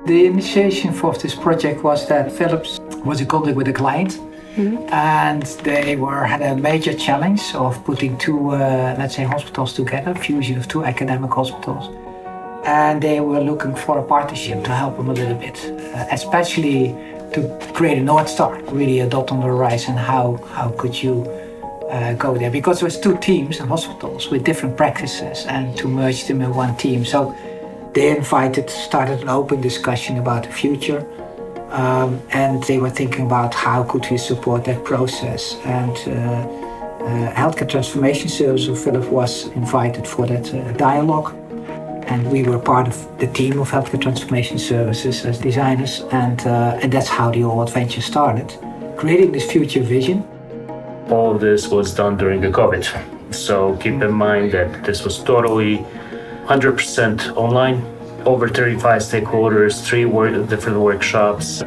The initiation for this project was that Philips was in contact with a client, and they had a major challenge of putting two, hospitals together, fusion of two academic hospitals. And they were looking for a partnership to help them a little bit, especially to create a North Star, really a dot on the horizon. How could you go there? Because there was two teams in hospitals with different practices, and to merge them in one team. So they started an open discussion about the future, and they were thinking about how could we support that process. And Healthcare Transformation Service of Philips was invited for that dialogue. And we were part of the team of Healthcare Transformation Services as designers, and that's how the whole adventure started, creating this future vision. All of this was done during the COVID. So keep in mind that this was totally 100% online, over 35 stakeholders, 3 different workshops,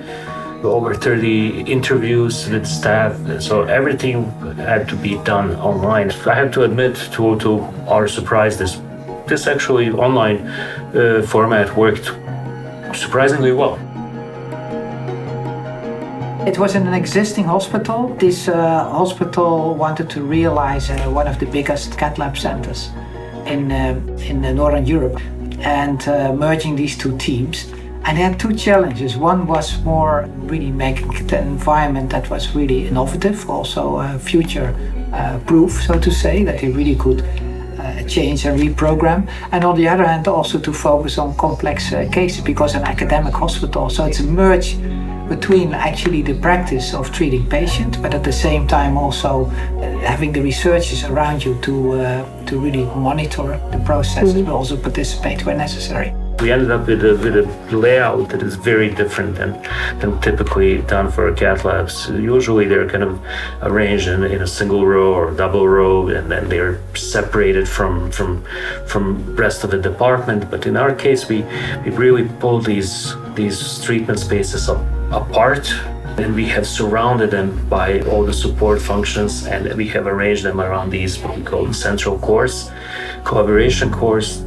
over 30 interviews with staff. So everything had to be done online. I have to admit, to our surprise, this actually online format worked surprisingly well. It was in an existing hospital. This hospital wanted to realize one of the biggest cath lab centers in Northern Europe, and merging these two teams. And they had two challenges. One was more really making an environment that was really innovative, also future proof, so to say, that they really could change and reprogram. And on the other hand, also to focus on complex cases, because an academic hospital, so it's a merge between actually the practice of treating patients, but at the same time also having the researchers around you to really monitor the process and also participate where necessary. We ended up with a layout that is very different than typically done for cath labs. Usually they're kind of arranged in a single row or double row, and then they're separated from rest of the department. But in our case, we really pulled these treatment spaces apart, and we have surrounded them by all the support functions, and we have arranged them around these what we call central cores, collaboration cores,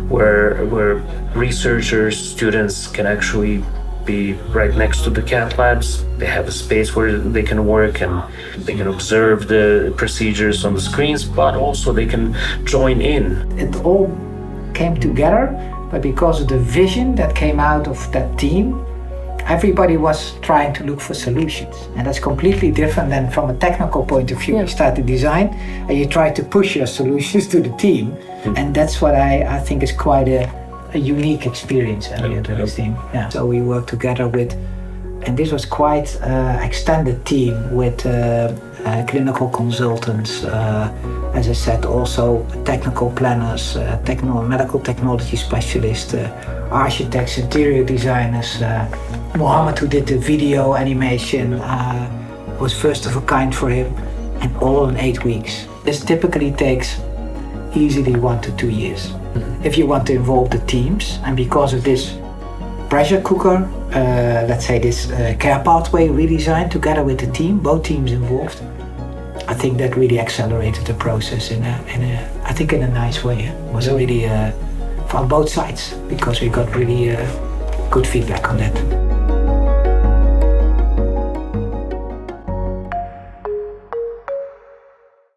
where researchers, students can actually be right next to the cath labs. They have a space where they can work and they can observe the procedures on the screens, but also they can join in. It all came together, but because of the vision that came out of that team, everybody was trying to look for solutions. And that's completely different than from a technical point of view. You start to design and you try to push your solutions to the team. And that's what I think is quite a unique experience to this team. Yeah. So we worked together with, and this was quite extended team with clinical consultants, as I said, also technical planners, medical technology specialists, architects, interior designers. Mohammed, who did the video animation, was first of a kind for him, and all in 8 weeks. This typically takes easily 1 to 2 years if you want to involve the teams. And because of this pressure cooker, let's say this care pathway redesigned together with the team, both teams involved, I think that really accelerated the process in a nice way. It was really from both sides, because we got really good feedback on that.